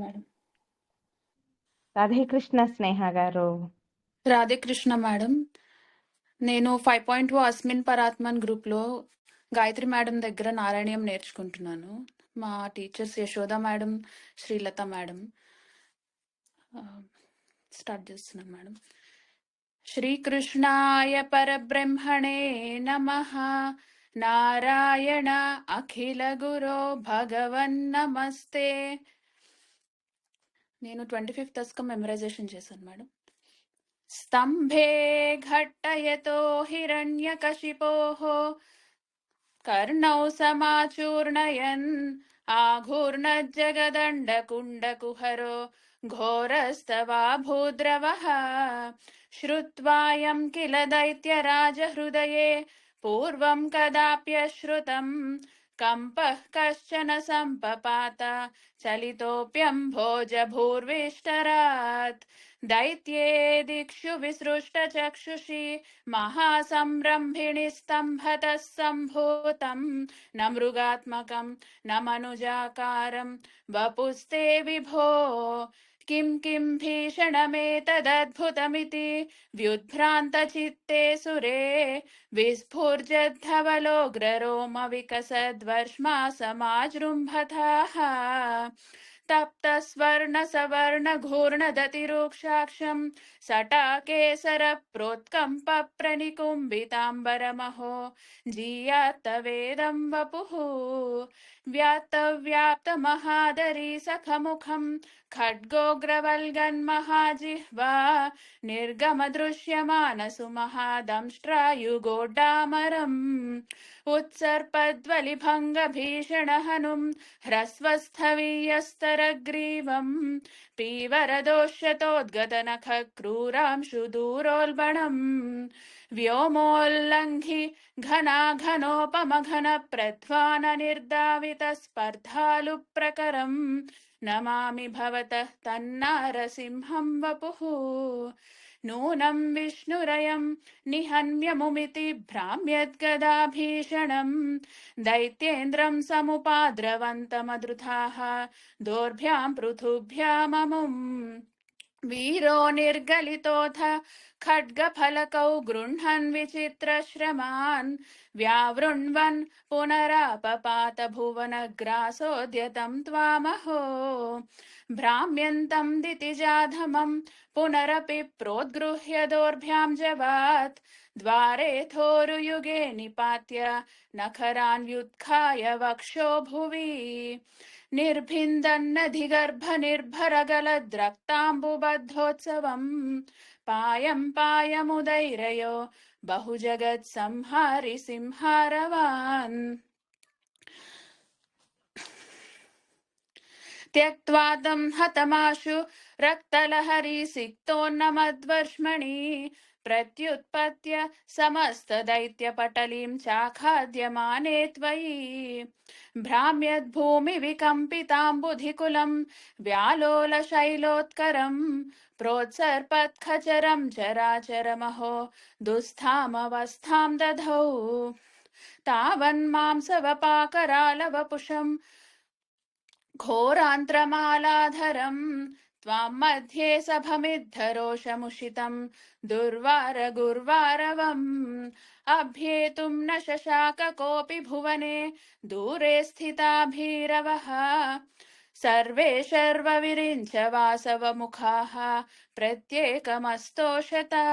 Madam. Radhe Krishna స్నేహ గారు. Radhe Krishna madam. నేను 5.2 అస్మిన్ పరాత్మన్ గ్రూప్లో గాయత్రి మేడం దగ్గర నారాయణీయం నేర్చుకుంటున్నాను. మా teachers Yashoda madam, Srilatha madam. Start చేస్తున్నాను మేడం. శ్రీకృష్ణాయ పరబ్రహ్మణే నమః. నారాయణ అఖిల గురో భగవన్ నమస్తే. నేను 25th దశకం మెమరైజేషన్ చేశాను మేడం. स्तम्भे घट्टयतो हिरण्यकशिपोः कर्णौ समाचूर्णयन् आघूर्णज्जगदण्डकुण्डकुहरो घोरस्तवा भूद्रवः श्रुत्वायं किल दैत्यराजहृदये पूर्वं कदाप्यश्रुतं कम्पः कश्चन सम्पपात चलितोऽप्यम्भोजभूर्विष्टरात् दैत्ये दिक्षु विसृष्टचक्षुषी महासंरम्भिणि स्तम्भतः सम्भूतं न मृगात्मकं न मनुजाकारं वपुस्ते विभो किं किं भीषणमेतदद्भुतमिति व्युद्भ्रान्तचित्ते सुरे विस्फुर्जद्धवलोग्ररोमविकसद्वर्ष्मा समाजृम्भथाः तप्तस्वर्णसवर्णघूर्णदतिरूक्षाक्षं सटाकेसरप्रोत्कम्पप्रनिकुम्बिताम्बरमहो जीयात्तवेदं वपुः व्याप्तव्याप्तमहादरी सखमुखं खड्गोग्रवल्गन्महाजिह्वा निर्गमदृश्यमानसुमहादंष्ट्रायुगोड्डामरम् उत्सर्पद्वलिभङ्गभीषणहनुं ह्रस्वस्थवीयस्तरग्रीवम् पीवरदोष्यतोद्गतनखक्रूरांशुदूरोल्बणम् व्योमोल्लङ्घि घनाघनोपमघनप्रध्वाननिर्दावितस्पर्धालुप्रकरम् नमामि भवतः तन्नारसिंहं वपुः नूनं विष्णुरयं निहन्म्यमुमिति भ्राम्यद्गदाभीषणम् दैत्येन्द्रं समुपाद्रवन्तमद्रुताः दोर्भ्यां पृथुभ्याममुम् वीरो निर्गलितोऽथ खड्गफलकौ गृह्णन् विचित्रश्रमान् व्यावृण्वन् पुनरापपात भुवनग्रासोद्यतं त्वामहो भ्राम्यन्तं दितिजाधमं पुनरपि प्रोद्गृह्य दोर्भ्यां जवात् द्वारे थोरुयुगे निपात्य नखरान् व्युत्खाय वक्षो भुवि निर्भिन्दन्नधिगर्भनिर्भरगलद्रक्ताम्बुबद्धोत्सवम् पायं पायमुदैरयो बहुजगत्संहारि सिंहारवान् त्यक्त्वा तं हतमाशु रक्तलहरी सिक्तोन्नमद्वर्ष्मणि प्रत्युत्पत्य समस्तदैत्यपटलीं चाखाद्यमाने त्वयि भ्राम्यद्भूमिविकम्पिताम्बुधिकुलं व्यालोलशैलोत्करं प्रोत्सर्पत्खचरं चराचरमहो दुःस्थामवस्थां दधौ तावन्मांसवपाकरालवपुषं घोरान्त्रमालाधरं त्वां मध्ये सभमिद्धरोषमुषितं दुर्वारगुर्वारवम् अभ्येतुं न शशाक कोऽपि भुवने दूरे स्थिता भीरवः सर्वे शर्वविरिञ्च वासवमुखाः प्रत्येकमस्तोषता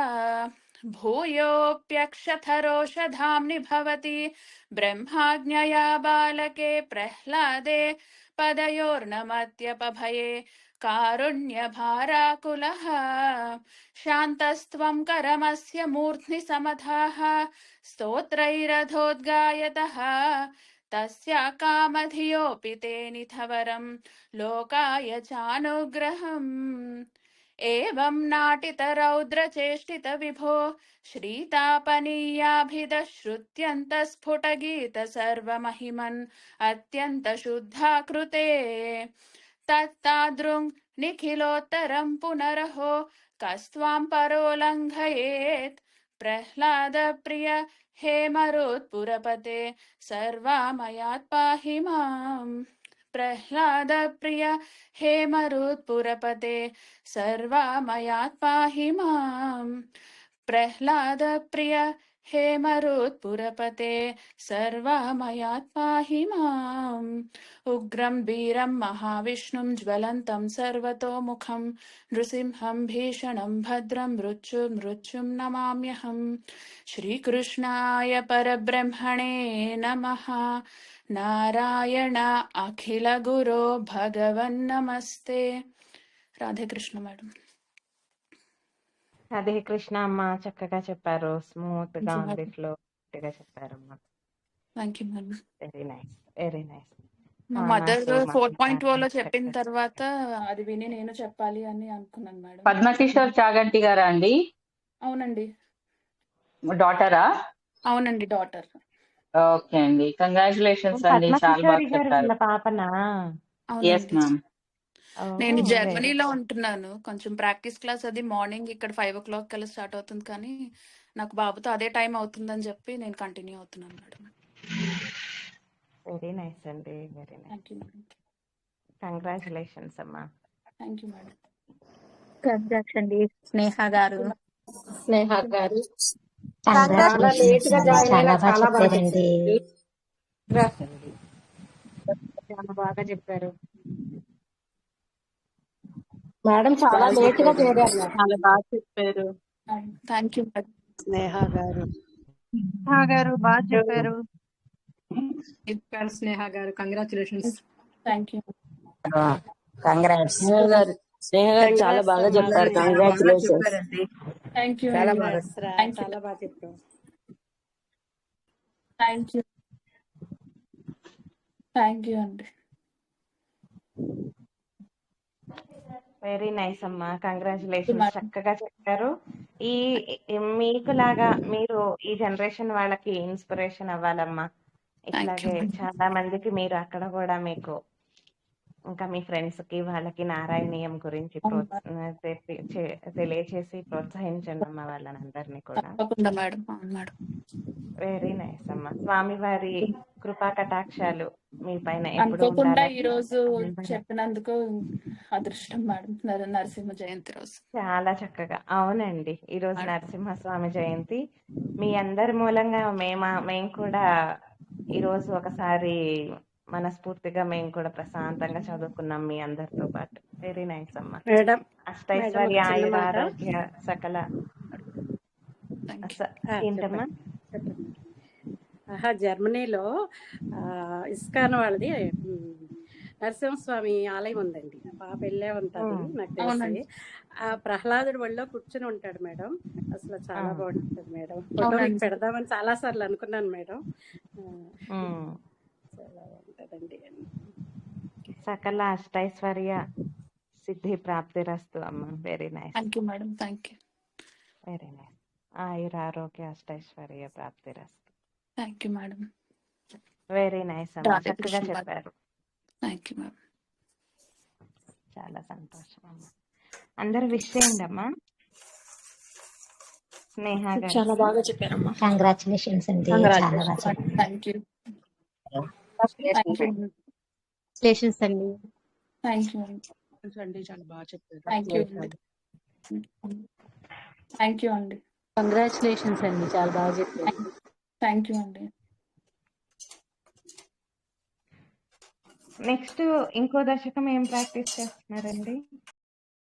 भूयोऽप्यक्षथरोषधाम्नि भवति ब्रह्माज्ञया बालके प्रह्लादे पदयोर्नमत्यपभये कारुण्यभाराकुलः शान्तस्त्वं करमस्य मूर्ध्नि समधाः स्तोत्रैरधोद्गायतः तस्या कामधियोऽपि ते निथवरं लोकाय चानुग्रहम् एवं नाटितरौद्रचेष्टित विभो श्रीतापनीयाभिदश्रुत्यन्तस्फुटगीत सर्वमहिमन् अत्यन्तशुद्धाकृते तत्तादृङ् निखिलोत्तरं पुनरहो कस्त्वां परोल्लङ्घयेत् प्रह्लाद प्रिय हे मरुत्पुरपते सर्वामयात् पाहि माम् प्रह्लाद प्रिय हे मरुत्पुरपते सर्वमयात् पाहि माम् प्रह्लाद प्रिय हे मरुत्पुरपते सर्वमयात् पाहि माम् उग्रं वीरं महाविष्णुं ज्वलन्तं सर्वतोमुखं नृसिंहं भीषणं भद्रं मृत्युं नमाम्यहम् श्रीकृष्णाय परब्रह्मणे नमः नारायण अखिल गुरो भगवन्नमस्ते राधे कृष्ण मैडम రాధే కృష్ణ అమ్మ, చక్కగా చెప్పారు. స్మూత్ గా ఉంది, मैडम ఫ్లో గా చెప్పారమ్మా. Thank you madam very nice, very nice. మా మదర్ సుమతి 4.0 లో చెప్పిన చక్కగా తర్వాత అది విని నేను చెప్పాలి అని అనుకున్నాను మేడం. పద్మకిషోర్ చాగంటి గారా అండి? అవునండి, డాటరా? అవునండి, డాటర్. ఓకే అండి, కంగ్రాచులేషన్స్ అండి, చాలా పద్మకిషోరి బాగా గారు చెప్పారు. వాళ్ళ పాపనా? ఎస్ అవునండి, మ్యామ్. నేను వెరీ జర్మనీలో ఉంటున్నాను. కొంచెం ప్రాక్టీస్ క్లాస్ అది మార్నింగ్ ఇక్కడ 5 o'clock కల్లా స్టార్ట్ అవుతుంది, కానీ నాకు బాబుతో అదే టైం అవుతుందని చెప్పి నేను కంటిన్యూ అవుతున్నాను మేడం. వెరీ నైస్ అండి, very nice. Thank you madam. Congratulations అమ్మా. Thank you madam. కంగ్రాట్స్ అండి స్నేహ గారు. స్నేహ గారు చాలా కంగ్రాచులేషన్స్ లేట్ గా అండి, జాయిన్ అయినా చాలా బాగా చాలా బాగా చెప్పారండి. చెప్పారు. చాలా బాగా చెప్పారు. మేడం చాలా బాగా లేట్ గా చెప్పారు, చేరారు. చాలా బాగా చెప్పారు. Thank you madam. స్నేహ గారు బాగా చెప్పారు. స్నేహ గారు కంగ్రాచులేషన్స్. Thank you. కంగ్రాట్స్. స్నేహ గారు చాలా బాగా చెప్పారు, కంగ్రాచులేషన్స్. చెప్పారండి. థ్యాంక్ యూ చాలా అండి. బాగా థ్యాంక్ యూ. చాలా బాగా చెప్పారు. Thank you. థ్యాంక్ యూ అండి. వెరీ నైస్ అమ్మా, కంగ్రాచులేషన్స్. చక్కగా చెప్పారు. ఈ మీకు లాగా మీరు ఈ జనరేషన్ వాళ్ళకి ఇన్స్పిరేషన్ అవ్వాలమ్మా. ఇట్లాగే చాలా మందికి మీరు అక్కడ కూడా మీకు ఇంకా మీ ఫ్రెండ్స్ కి వాళ్ళకి నారాయణీయం గురించి తెలియచేసి ప్రోత్సహించండి అమ్మా వాళ్ళని అందరినీ కూడా. తప్పకుండా మేడం. అవును మేడం. వెరీ నైస్ అమ్మా. స్వామివారి కృపా కటాక్షాలు మీ పైన ఎప్పుడు అనుకోకుండా ఉండాలని ఈ రోజు చెప్పినందుకు అదృష్టం మేడం. నరసింహ జయంతి రోజు చాలా చక్కగా. అవునండి, ఈ రోజు నరసింహస్వామి జయంతి. మీ అందరి మూలంగా మేము కూడా ఈ రోజు ఒకసారి మనస్ఫూర్తిగా మేము కూడా ప్రశాంతంగా చదువుకున్నాం మీ అందరితో పాటు. వెరీ నైస్ అమ్మా. మేడం అష్టైశ్వర్య ఆయురారోగ్య సకల ఏంటమ్మా? జర్మనీలో ఇస్కాన్ వాళ్ళది నరసింహస్వామి ఆలయం ఉందండి. పాప వెళ్ళే ఉంటది నాకు తెలిసి. ఆ ప్రహ్లాదుడు ఒళ్ళో కూర్చుని ఉంటాడు మేడం. అసలు చాలా బాగుంటుంది మేడం. ఫోటో మీకు పెడదామని చాలా సార్లు అనుకున్నాను మేడం. చాలా బాగుంటుందండి. సకల అష్టైశ్వర్య సిద్ధి ప్రాప్తిరస్తు అమ్మ. Very nice. Thank you madam. Thank you. Very nice. ఆయురారోగ్య అష్టైశ్వర్య ప్రాప్తిరస్తు. Thank you madam. Very nice అమ్మ, చక్కగా చెప్పారు. Thank you madam. చాలా సంతోషం అమ్మ. అందరు విష్ చేయండి అమ్మా. స్నేహ గారు చాలా బాగా చెప్పారమ్మా. కంగ్రాచులేషన్స్ అండి, చాలా బాగా చెప్పారు. Thank you. Thank you. Congratulations అండి. థ్యాంక్ యూ అండి, చాలా బాగా చెప్పారు. థ్యాంక్ యూ అండి. థ్యాంక్ యూ అండి. కంగ్రాచులేషన్స్ అండి, చాలా బాగా చెప్పారు. థ్యాంక్ యూ అండి. నెక్స్ట్ ఇంకో దశకం ఏం ప్రాక్టీస్ చేస్తున్నారండి?